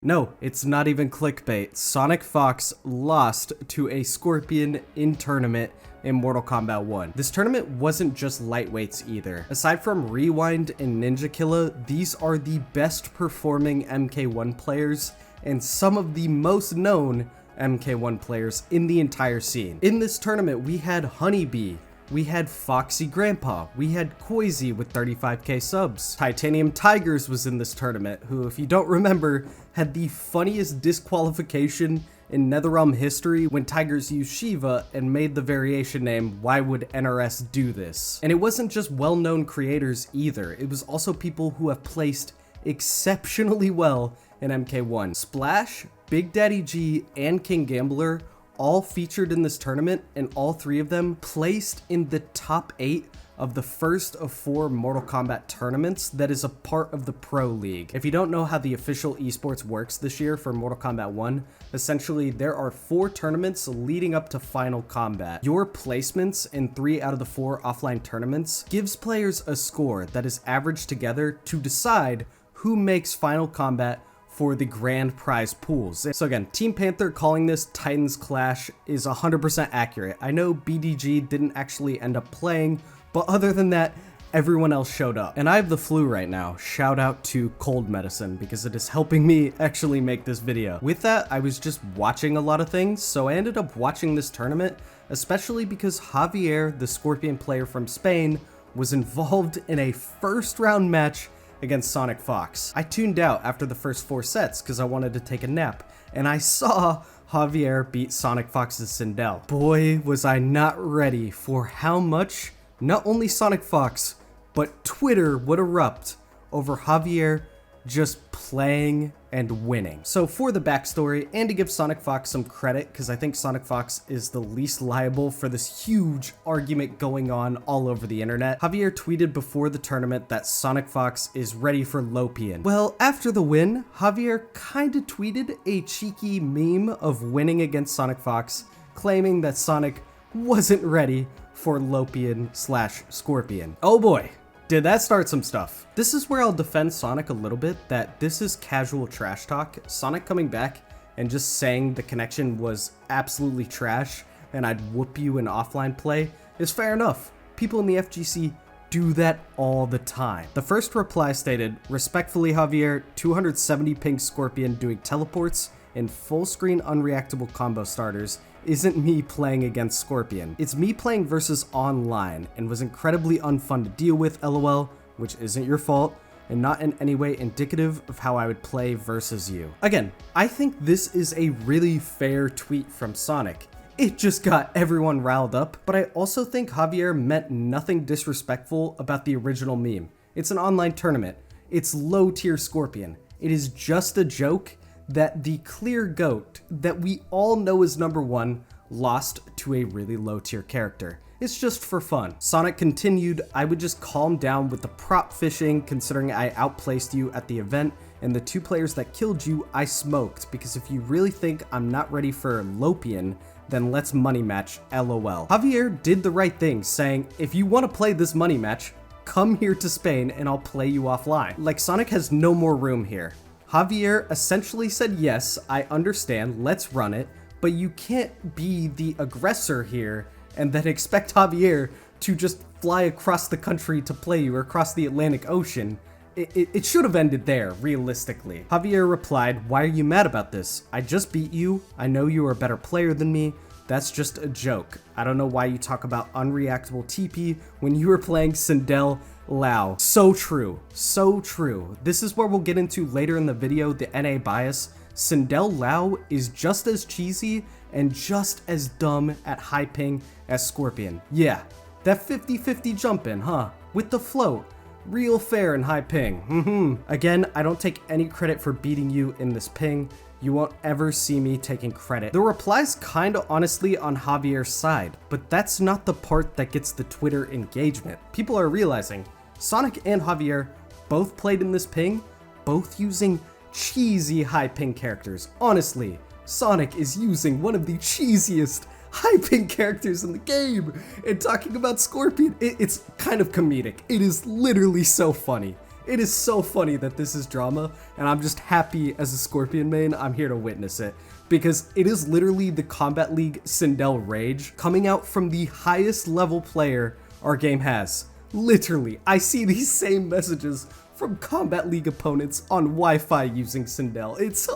No, it's not even clickbait. SonicFox lost to a Scorpion in tournament in Mortal Kombat 1. This tournament wasn't just lightweights either. Aside from Rewind and Ninja Killa, these are the best performing MK1 players and some of the most known MK1 players in the entire scene. In this tournament, we had Honeybee, we had Foxy Grandpa, we had Koizi with 35k subs. Titanium Tigers was in this tournament, who, if you don't remember, had the funniest disqualification in NetherRealm history when Tigers used Shiva and made the variation name, "Why would NRS do this?" And it wasn't just well-known creators either, it was also people who have placed exceptionally well in MK1. Splash, Big Daddy G, and King Gambler all featured in this tournament, and all three of them placed in the top 8 of the first of 4 Mortal Kombat tournaments that is a part of the Pro League. If you don't know how the official esports works this year for Mortal Kombat 1, essentially there are 4 tournaments leading up to Final Combat. Your placements in 3 out of the 4 offline tournaments gives players a score that is averaged together to decide who makes Final Combat for the grand prize pools. So again, Team Panther calling this Titans Clash is 100% accurate. I know BDG didn't actually end up playing, but other than that, everyone else showed up. And I have the flu right now. Shout out to cold medicine because it is helping me actually make this video. With that, I was just watching a lot of things, so I ended up watching this tournament, especially because Javier, the Scorpion player from Spain, was involved in a first round match against SonicFox. I tuned out after the first 4 sets because I wanted to take a nap, and I saw Javier beat SonicFox's Sindel. Boy, was I not ready for how much not only SonicFox, but Twitter would erupt over Javier just playing and winning. So for the backstory, and to give SonicFox some credit, because I think SonicFox is the least liable for this huge argument going on all over the internet, Javier tweeted before the tournament that SonicFox is ready for Lopian. Well, after the win, Javier kinda tweeted a cheeky meme of winning against SonicFox, claiming that Sonic wasn't ready for Lopian/Scorpion. Oh boy, did that start some stuff. This is where I'll defend Sonic a little bit, that this is casual trash talk. Sonic coming back and just saying the connection was absolutely trash and I'd whoop you in offline play is fair enough. People in the FGC do that all the time. The first reply stated, "Respectfully Javier, 270 ping Scorpion doing teleports and full screen unreactable combo starters isn't me playing against Scorpion. It's me playing versus online and was incredibly unfun to deal with, lol, which isn't your fault and not in any way indicative of how I would play versus you." Again, I think this is a really fair tweet from Sonic. It just got everyone riled up, but I also think Javier meant nothing disrespectful about the original meme. It's an online tournament. It's low tier Scorpion. It is just a joke that the clear GOAT that we all know is #1 lost to a really low tier character. It's just for fun. Sonic continued, "I would just calm down with the prop fishing considering I outplaced you at the event and the 2 players that killed you I smoked, because if you really think I'm not ready for Lopian, then let's money match, lol." Javier did the right thing, saying, if you want to play this money match, come here to Spain and I'll play you offline. Like, Sonic has no more room here. Javier essentially said, yes, I understand, let's run it, but you can't be the aggressor here and then expect Javier to just fly across the country to play you or across the Atlantic Ocean. It should have ended there, realistically. Javier replied, "Why are you mad about this? I just beat you. I know you are a better player than me. That's just a joke. I don't know why you talk about unreactable TP when you were playing Sindel Lao." So true, so true. This is where we'll get into later in the video, the NA bias. Sindel Lao is just as cheesy and just as dumb at high ping as Scorpion. Yeah, that 50-50 jump in, huh? With the float. Real fair and high ping. Again, I don't take any credit for beating you in this ping. You won't ever see me taking credit. The reply's kinda honestly on Javier's side, but that's not the part that gets the Twitter engagement. People are realizing Sonic and Javier both played in this ping, both using cheesy high ping characters. Honestly, Sonic is using one of the cheesiest high ping characters in the game, and talking about Scorpion, it's kind of comedic. It is literally so funny. It is so funny that this is drama, and I'm just happy as a Scorpion main, I'm here to witness it. Because it is literally the Kombat League Sindel rage coming out from the highest level player our game has. Literally, I see these same messages from Kombat League opponents on Wi-Fi using Sindel. It's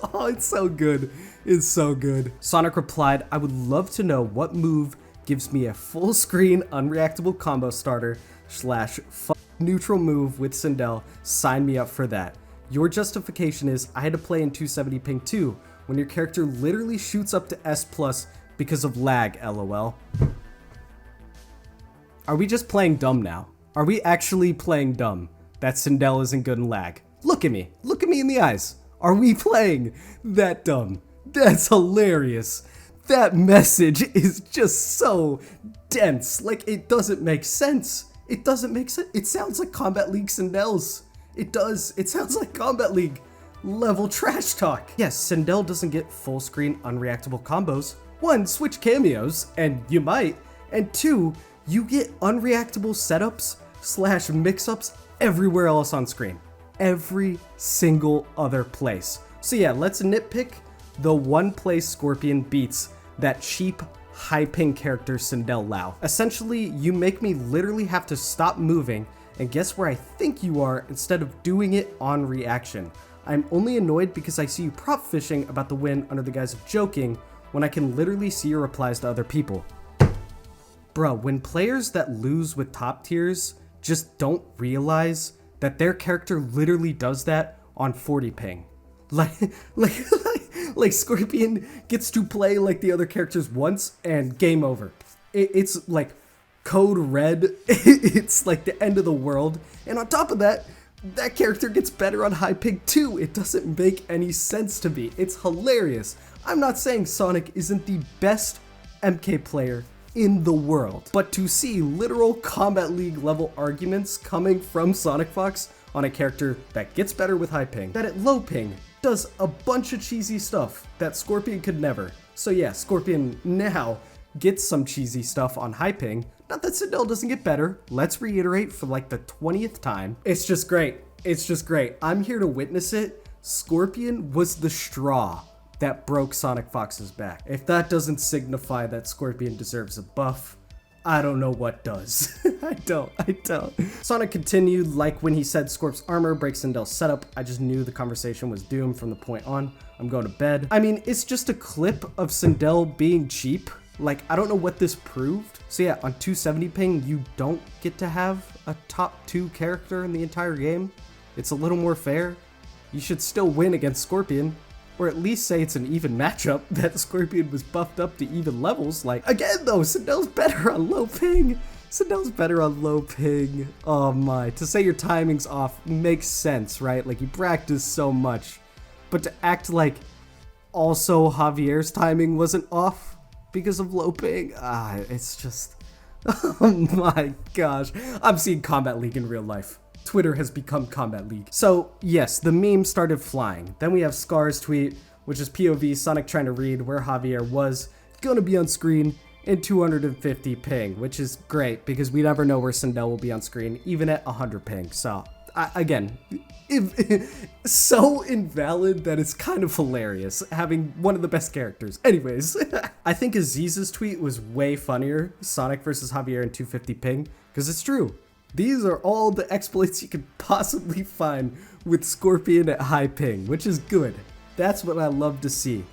so good. It's so good. Sonic replied, I would love to know what move gives me a full screen unreactable combo starter / neutral move with Sindel. Sign me up for that. Your justification is I had to play in 270 ping too, when your character literally shoots up to S+ because of lag, lol. Are we just playing dumb now? Are we actually playing dumb that Sindel isn't good in lag? Look at me in the eyes. Are we playing that dumb? That's hilarious. That message is just so dense. Like, it doesn't make sense. It doesn't make sense. It sounds like Kombat League Sindel's. It does. It sounds like Kombat League level trash talk. Yes, Sindel doesn't get full screen unreactable combos. 1, switch cameos, and you might. And 2, you get unreactable setups / mix-ups everywhere else on screen. Every single other place. So yeah, let's nitpick the one place Scorpion beats that cheap high ping character Sindel Lao. Essentially, you make me literally have to stop moving and guess where I think you are instead of doing it on reaction. I'm only annoyed because I see you prop fishing about the win under the guise of joking when I can literally see your replies to other people. Bruh, when players that lose with top tiers just don't realize that their character literally does that on 40 ping. Like Scorpion gets to play like the other characters once and game over. It's like code red. It's like the end of the world. And on top of that, that character gets better on high ping too. It doesn't make any sense to me. It's hilarious. I'm not saying Sonic isn't the best MK player in the world, but to see literal Kombat League level arguments coming from SonicFox on a character that gets better with high ping, that at low ping does a bunch of cheesy stuff that Scorpion could never. So yeah, Scorpion now gets some cheesy stuff on high ping. Not that Sindel doesn't get better. Let's reiterate for like the 20th time. It's just great. It's just great. I'm here to witness it. Scorpion was the straw that broke SonicFox's back. If that doesn't signify that Scorpion deserves a buff, I don't know what does. I don't. Sonic continued, like when he said Scorp's armor breaks Sindel's setup, I just knew the conversation was doomed from the point on. I'm going to bed. I mean, it's just a clip of Sindel being cheap. Like, I don't know what this proved. So yeah, on 270 ping, you don't get to have a top 2 character in the entire game. It's a little more fair. You should still win against Scorpion. Or at least say it's an even matchup, that Scorpion was buffed up to even levels. Like, again though, Sindel's better on low ping. Sindel's better on low ping. Oh my. To say your timing's off makes sense, right? Like, you practice so much. But to act like also Javier's timing wasn't off because of low ping, it's just... Oh my gosh. I'm seeing Kombat League in real life. Twitter has become Kombat League. So yes, the meme started flying. Then we have Scar's tweet, which is POV Sonic trying to read where Javier was gonna be on screen in 250 ping, which is great because we never know where Sindel will be on screen, even at 100 ping. So again, so invalid that it's kind of hilarious having one of the best characters. Anyways, I think Aziz's tweet was way funnier, Sonic versus Javier in 250 ping, because it's true. These are all the exploits you could possibly find with Scorpion at high ping, which is good. That's what I love to see.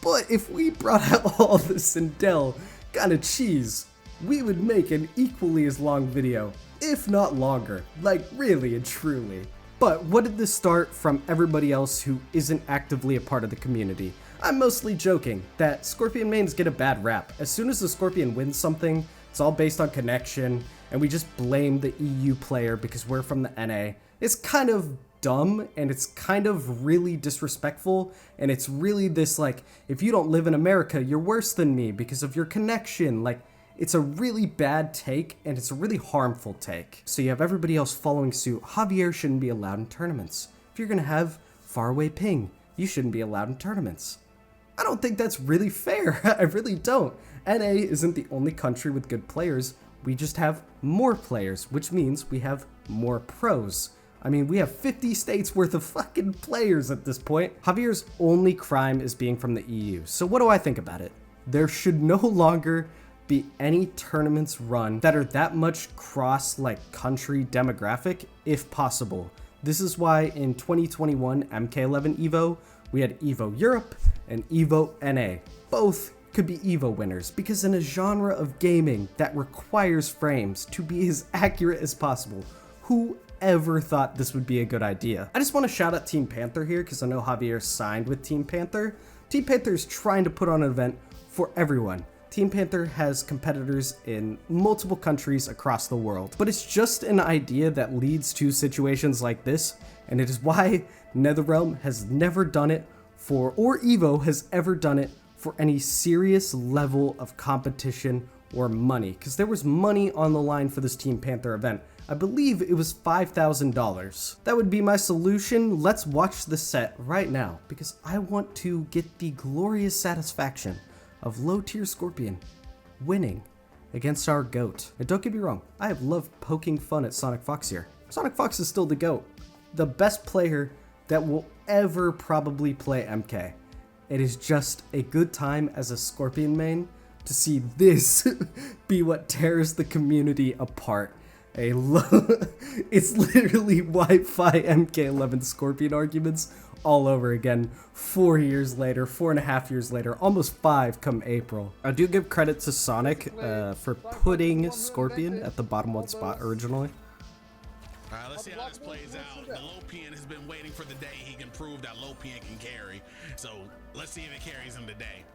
But if we brought out all the Sindel kind of cheese, we would make an equally as long video, if not longer, like really and truly. But what did this start from everybody else who isn't actively a part of the community? I'm mostly joking that Scorpion mains get a bad rap. As soon as the Scorpion wins something, it's all based on connection, and we just blame the EU player because we're from the NA. It's kind of dumb, and it's kind of really disrespectful, and it's really this like, if you don't live in America, you're worse than me because of your connection. Like, it's a really bad take, and it's a really harmful take. So you have everybody else following suit. Javier shouldn't be allowed in tournaments. If you're gonna have faraway ping, you shouldn't be allowed in tournaments. I don't think that's really fair. I really don't. NA isn't the only country with good players. We just have more players, which means we have more pros. I mean, we have 50 states worth of fucking players at this point. Javier's only crime is being from the EU. So what do I think about it? There should no longer be any tournaments run that are that much cross country demographic if possible. This is why in 2021 MK11 Evo, we had Evo Europe and Evo NA. Both could be Evo winners because in a genre of gaming that requires frames to be as accurate as possible, whoever thought this would be a good idea? I just want to shout out Team Panther here because I know Javier signed with Team Panther. Team Panther is trying to put on an event for everyone. Team Panther has competitors in multiple countries across the world, but it's just an idea that leads to situations like this, and it is why NetherRealm has never done it for, or Evo has ever done it for any serious level of competition or money, because there was money on the line for this Team Panther event. I believe it was $5,000. That would be my solution. Let's watch the set right now, because I want to get the glorious satisfaction of low-tier Scorpion winning against our GOAT. And don't get me wrong, I have loved poking fun at SonicFox here. SonicFox is still the GOAT, the best player that will ever probably play MK. It is just a good time as a Scorpion main to see this be what tears the community apart. It's literally Wi-Fi MK11 Scorpion arguments all over again 4 years later, 4.5 years later, almost 5 come April. I do give credit to Sonic for putting Scorpion at the bottom 1 spot originally. Alright, let's see how this plays out. The low PN has been waiting for the day he can prove that low PN can carry. So let's see if it carries him today.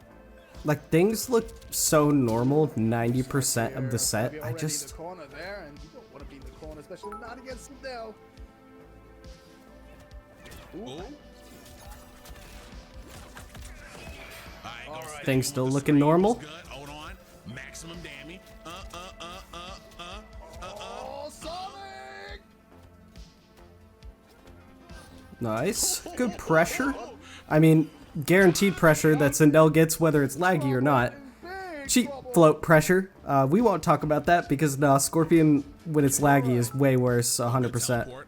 Like, things look so normal 90% of the set. I just... Especially not against Sindel. Things still looking normal. Hold on. Maximum damage. Sonic! Nice. Good pressure. I mean, guaranteed pressure that Sindel gets whether it's laggy or not. Cheap float pressure. We won't talk about that because Scorpion when it's laggy is way worse, 100%.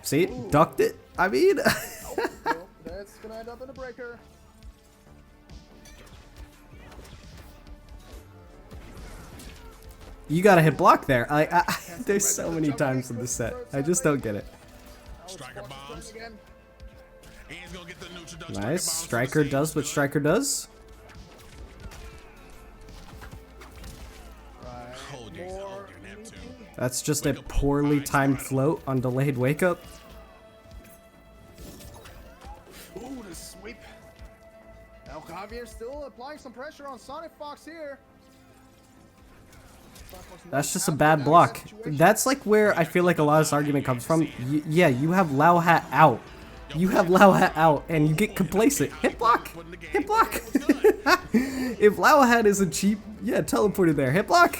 See, ducked it. I mean, that's gonna end up in a breaker. You gotta hit block there. There's so many times in the set. I just don't get it. Striker bombs. Nice. Striker does what Striker does. That's just a poorly timed float on delayed wake up. Ooh, the sweep. Now Javier still applying some pressure on SonicFox here. That's just a bad block. That's like where I feel like a lot of this argument comes from. Yeah, you have Lao Hat out. You have Lao Hat out and you get complacent. Hit block! Hit block! If Lao Hat isn't cheap, yeah, teleported there. Hit block!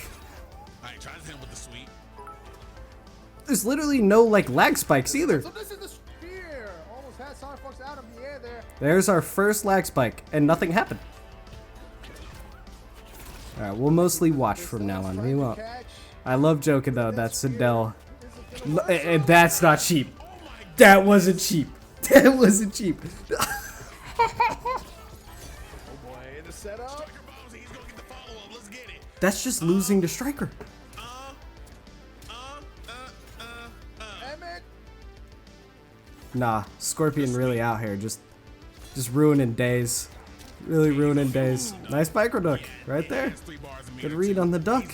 There's literally no lag spikes either. So this is the spear. Almost had SonicFox out of the air there. There's our first lag spike and nothing happened. Alright, we'll mostly watch from now on. We won't. I love joking though, that's Sindel. And that's not cheap. That wasn't cheap. That wasn't cheap. Oh boy, the setup. That's just losing to Striker. Nah, Scorpion really out here, just ruining days. Really ruining days. Nice micro duck right there. Good read on the duck.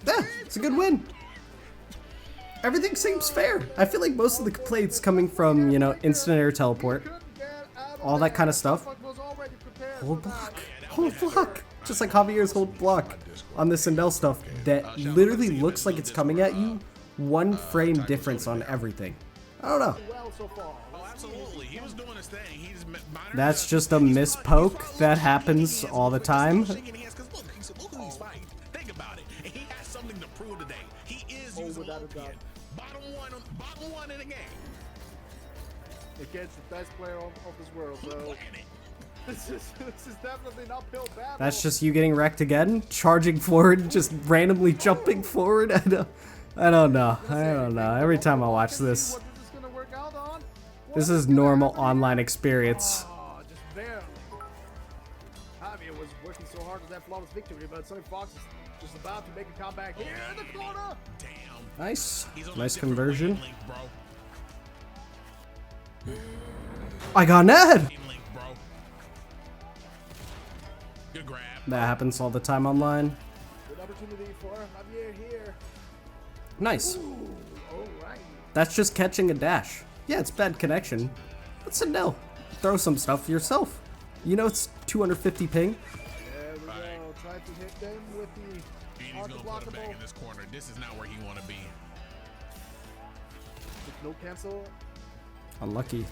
Yeah, it's a good win. Everything seems fair. I feel like most of the complaints coming from, instant air teleport, all that kind of stuff. Hold block. Hold block. Just like Javier's hold block on the Sindel stuff that literally looks like it's coming at you. 1 frame difference on everything. I don't know. That's just a miss poke that happens all the time. Think about it. And he has something to prove today. He is using low PN. Bottom one in the game. Against the best player of this world, so This is definitely an uphill battle. That's just you getting wrecked again, charging forward, just randomly jumping forward. I don't know. Every time I watch this, What this is gonna work out on. this is normal online experience. Oh, just barely. Javier was working so hard for that flawless victory, but SonicFox is just about to make a comeback here in the corner. Damn. Nice, He's on a nice different conversion. wavelength, bro. I got Ned. Wavelength, bro. Good grab. That happens all the time online. Good opportunity for Javier here. Nice. Ooh, all right. That's just catching a dash. Yeah, it's bad connection. That's a no. Throw some stuff yourself. You know it's 250 ping. There we go. Try to hit them with the And he's gonna put it back in this corner. This is not where he want to be. no cancel. Unlucky.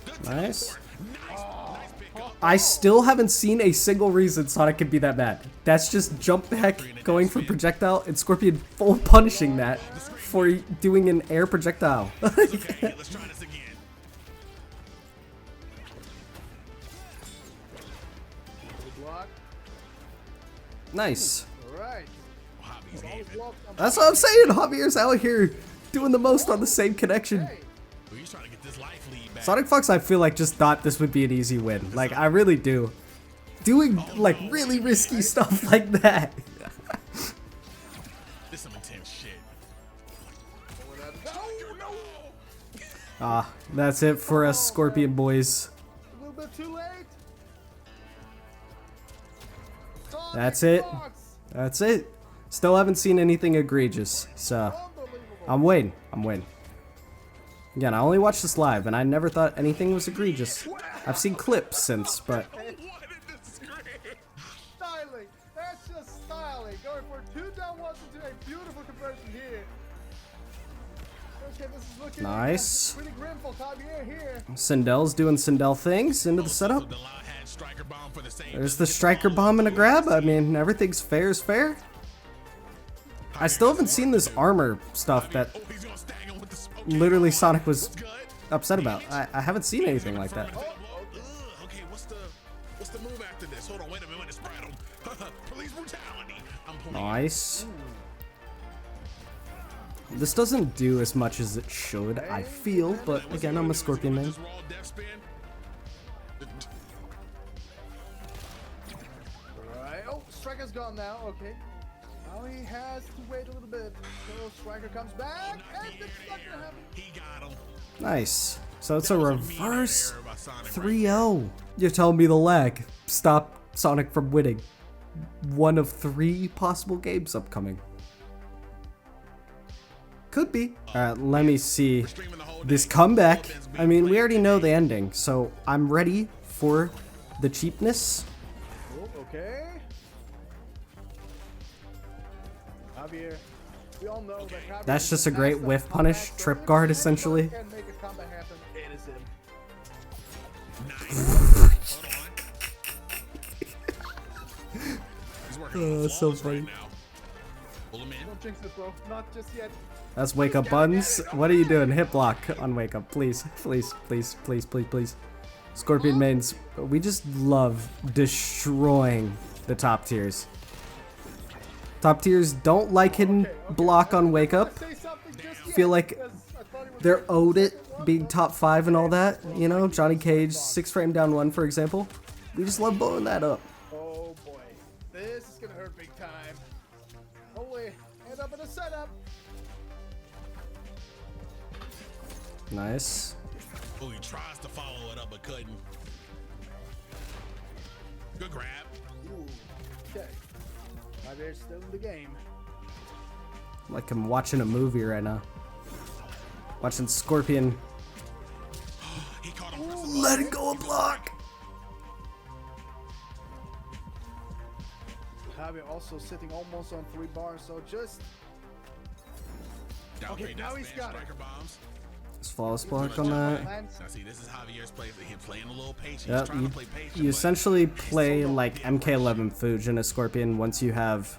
Good Nice. teleport. Nice pickup. I still haven't seen a single reason Sonic could be that bad. That's just jump back, going for projectile, and Scorpion full punishing that for doing an air projectile. It's okay. Let's try this again. Good block. Nice. All right. Hobby's Always gave it. block on That's what I'm saying. Javier's out here doing the most on the same connection. Hey, Well, he's trying to get this life lead back. SonicFox, I feel like, just thought this would be an easy win. Like, I really do. Doing, like, really risky stuff like that. This is some intense shit. oh, no. Ah, that's it for us Scorpion boys. A little bit too late. That's it. SonicFox. That's it. Still haven't seen anything egregious, so Unbelievable. I'm waiting. Again, I only watched this live, and I never thought anything was egregious. I've seen clips since, but What a disgrace. Styling. That's just styling. Going for 2 down ones into a beautiful conversion here. Okay, this is looking Nice. pretty grim for Javier here. Sindel's doing Sindel things into the setup. The Lao had striker bomb for the same. There's the striker bomb and a grab. I mean, everything's fair is fair. I still haven't seen this armor stuff that Oh, he's gonna stag him with the smoke. literally Sonic was Good. upset about. I haven't seen anything like that. Ugh, okay, what's the move after this? Hold on, wait a minute, spread him. Police brutality. I'm playing. Nice. This doesn't do as much as it should, I feel, but again, I'm a Scorpion man. Just raw death spin. Alright. Oh, Striker's gone now. Okay. Now he has to wait a little bit. So Striker comes back, and it's not gonna happen. He got him. Nice. So it's a That was reverse mean error by Sonic 3-0. You're telling me the lag stopped Sonic from winning one of 3 possible games upcoming. Could be. Alright, let me see Streaming the whole this day. comeback. I mean, we already know the ending, so I'm ready for the cheapness. Oh, okay. Javier, we all know that Javier That's is just the a great master of whiff combat, punish, so trip if guard, anybody essentially. can make a combat happen, it is him. Nice. Hold on. He's working on the so flawless funny. right now. Pull him in. Don't jinx it, bro. Not just yet. That's Wake Up Buns. What are you doing? Hit block on Wake Up, please. Please, please, please, please, please. Scorpion mains, we just love destroying the top tiers. Top tiers don't like hidden block on Wake Up. Say something just yet, Feel like because I thought he was they're gonna owed say it one being more. top 5 and all that. You know, Johnny Cage, 6 frame down 1, for example. We just love blowing that up. Oh boy, this is gonna hurt big time. Hopefully, end up in a setup. Nice. Oh, he tries to follow it up but couldn't. Good grab. Ooh, okay. Javier's still in the game. Like I'm watching a movie right now. Watching Scorpion He caught him. letting go of block. Javier also sitting almost on 3 bars, so just Down Okay, three, now down he's smash, got it. striker bombs. Just flawless block on that. lands. Now see, this is Javier's play. He's playing a little patient. Yep, He's trying to play patient. you but essentially play like MK11 Fuge in a Scorpion once you have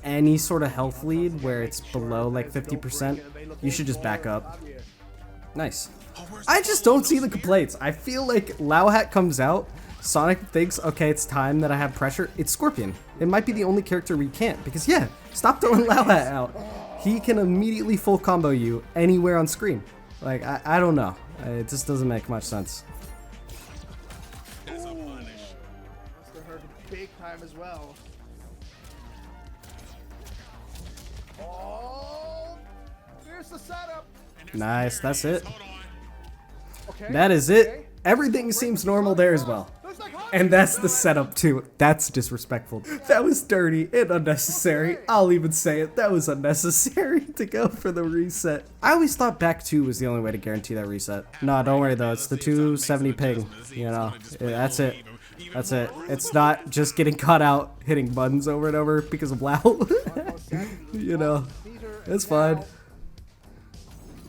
any sort of health lead where it's below like 50%. You should just back up. Javier. Nice. Oh, where's I the just follow? don't see the complaints. I feel like Lao Hat comes out, Sonic thinks, okay, it's time that I have pressure. It's Scorpion. It might be the only character we can't, because yeah, stop throwing Lao Hat out. He can immediately full combo you anywhere on screen. Like, I don't know. It just doesn't make much sense. Must have hurt big time as well. Oh, here's the setup. Nice, that's it. Okay. That is it. Everything seems normal there as well. And that's the setup too. That's disrespectful. That was dirty and unnecessary. I'll even say it. That was unnecessary to go for the reset. I always thought back 2 was the only way to guarantee that reset. No, don't worry though. It's the 270 ping. You know, that's it. That's it. It's not just getting caught out hitting buttons over and over because of Lao. You know, it's fine.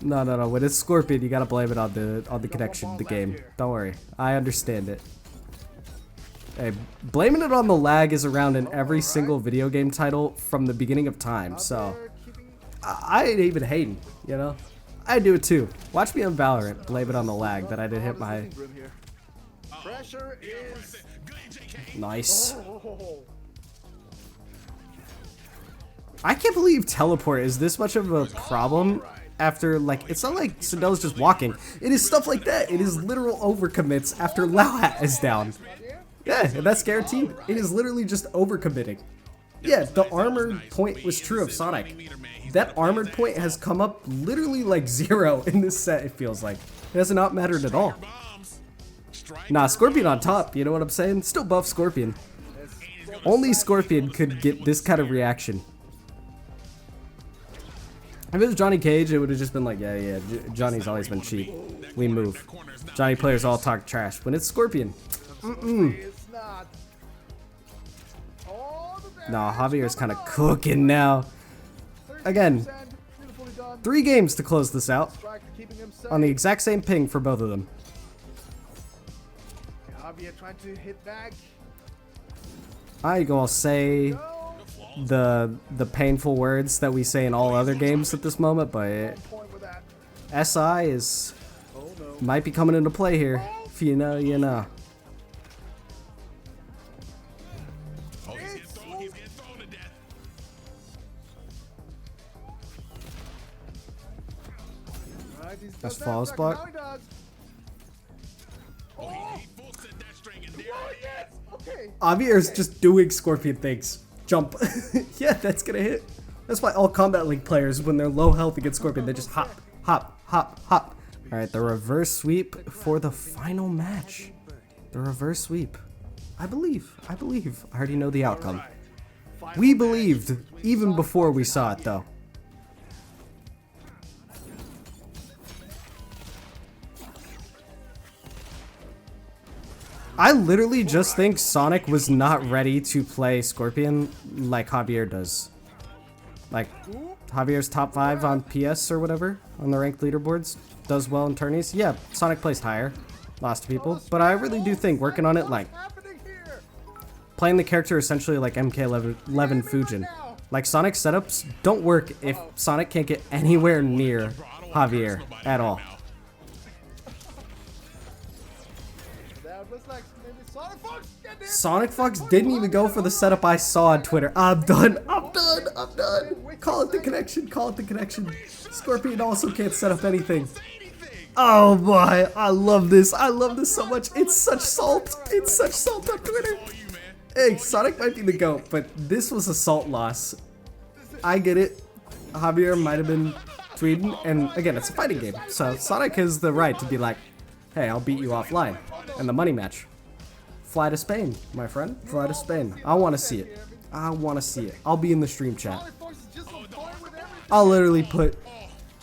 No. When it's Scorpion, you gotta blame it on the connection of the game. Don't worry. I understand it. Hey, blaming it on the lag is around in every single video game title from the beginning of time, so I ain't even hating, you know? I do it too. Watch me on Valorant, blame it on the lag that I didn't hit my... Pressure is Nice. I can't believe teleport is this much of a problem after, like, it's not like Sindel's just walking. It is stuff like that. It is literal overcommits after Lao Hat is down. Yeah, and that's guaranteed. It is literally just overcommitting. Yeah, the armored point was true of Sonic. That armored point has come up literally like 0 in this set, it feels like. It has not mattered at all. Nah, Scorpion on top, you know what I'm saying? Still buff Scorpion. Only Scorpion could get this kind of reaction. If it was Johnny Cage, it would have just been like, yeah, Johnny's always been cheap. We move. Johnny players all talk trash. When it's Scorpion, it's not. nah, Javier's kind of cooking now. Again, 3 games to close this out. On the exact same ping for both of them. Javier trying to hit back. I gonna say the painful words that we say in all other games at this moment, but SI is might be coming into play here. If you know, you know. That's false block. Javier's just doing Scorpion things. Jump. Yeah, that's gonna hit. That's why all Kombat League players, when they're low health against Scorpion, they just hop, hop, hop, hop. Alright, the reverse sweep for the final match. The reverse sweep. I believe. I already know the outcome. We believed even before we saw it though. I literally just think Sonic was not ready to play Scorpion like Javier does. Like, Javier's top 5 on PS or whatever, on the ranked leaderboards, does well in tourneys. Yeah, Sonic placed higher, lost to people, but I really do think working on it, like, playing the character essentially like MK11 Fujin. Like, Sonic setups don't work if Sonic can't get anywhere near Javier at all. SonicFox didn't even go for the setup I saw on Twitter. I'm done. Call it the connection. Scorpion also can't set up anything. Oh boy, I love this so much. It's such salt on Twitter. Hey, Sonic might be the GOAT, but this was a salt loss. I get it. Javier might have been Sweden, and again, it's a fighting game, so Sonic has the right to be like, hey, I'll beat you offline. And the money match. Fly to Spain, my friend. Fly to Spain. I want to see it. I'll be in the stream chat. I'll literally put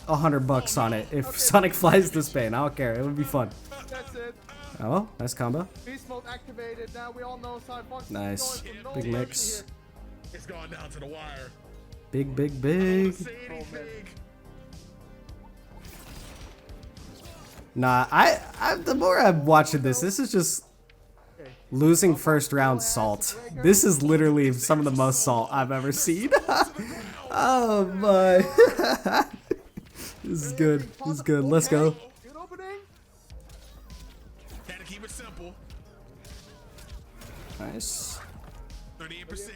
$100 on it if Sonic flies to Spain. I don't care. It would be fun. That's it. Oh, nice combo. Beast mode activated. Now we all know SonicFox. Nice. Big mix. It's gone down to the wire. Big. Nah, the more I'm watching this is just losing first round salt. This is literally some of the most salt I've ever seen. Oh my. This is good. Had to keep it simple. Nice. 38%.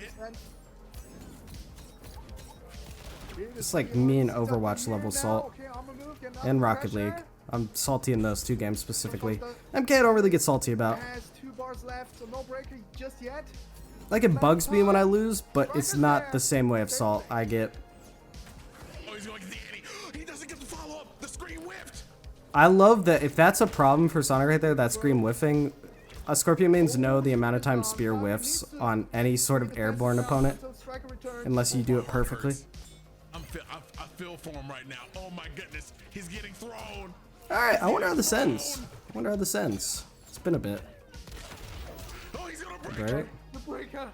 It's like me and Overwatch level Salt and Rocket League. I'm salty in those 2 games specifically. MK I don't really get salty about. Has 2 bars left, so no breaker just yet. Like it bugs me when I lose, but it's not the same way of Salt I get. Oh, he's going to the Annie. He doesn't get the follow up. The screen whiffed. I love that if that's a problem for Sonic right there, that scream whiffing. Scorpion mains know the amount of time Spear whiffs on any sort of airborne opponent, unless you do it perfectly. I feel for him right now. Oh my goodness, he's getting thrown. Alright, I wonder how this ends. It's been a bit. Oh, he's gonna break. Right? The breaker.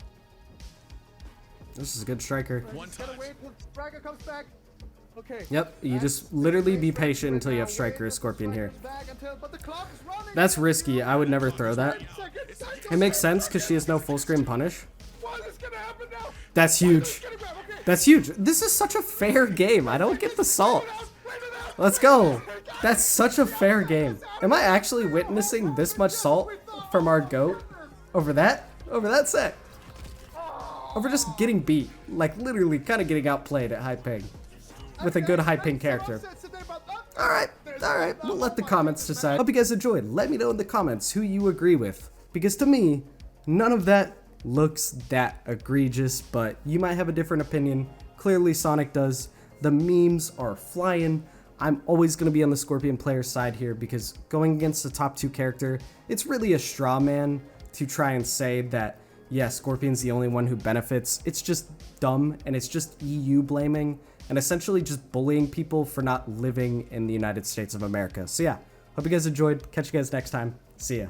This is a good striker. One touch. Gotta wait till Striker comes back. Okay. Yep, you just literally be patient until you have Striker or Scorpion here. That's risky. I would never throw that. It makes sense because she has no full screen punish. That's huge. That's huge. This is such a fair game. I don't get the Salt. Let's go. That's such a fair game. Am I actually witnessing this much Salt from our GOAT over that set? Over just getting beat. Like literally kind of getting outplayed at high ping. With a good high ping character. Alright, we'll let the comments decide. Hope you guys enjoyed. Let me know in the comments who you agree with. Because to me, none of that looks that egregious, but you might have a different opinion. Clearly Sonic does. The memes are flying. I'm always going to be on the Scorpion player's side here because going against the top 2 character, it's really a straw man to try and say that, yeah, Scorpion's the only one who benefits. It's just dumb and it's just EU blaming. And essentially just bullying people for not living in the United States of America. So yeah, hope you guys enjoyed. Catch you guys next time. See ya.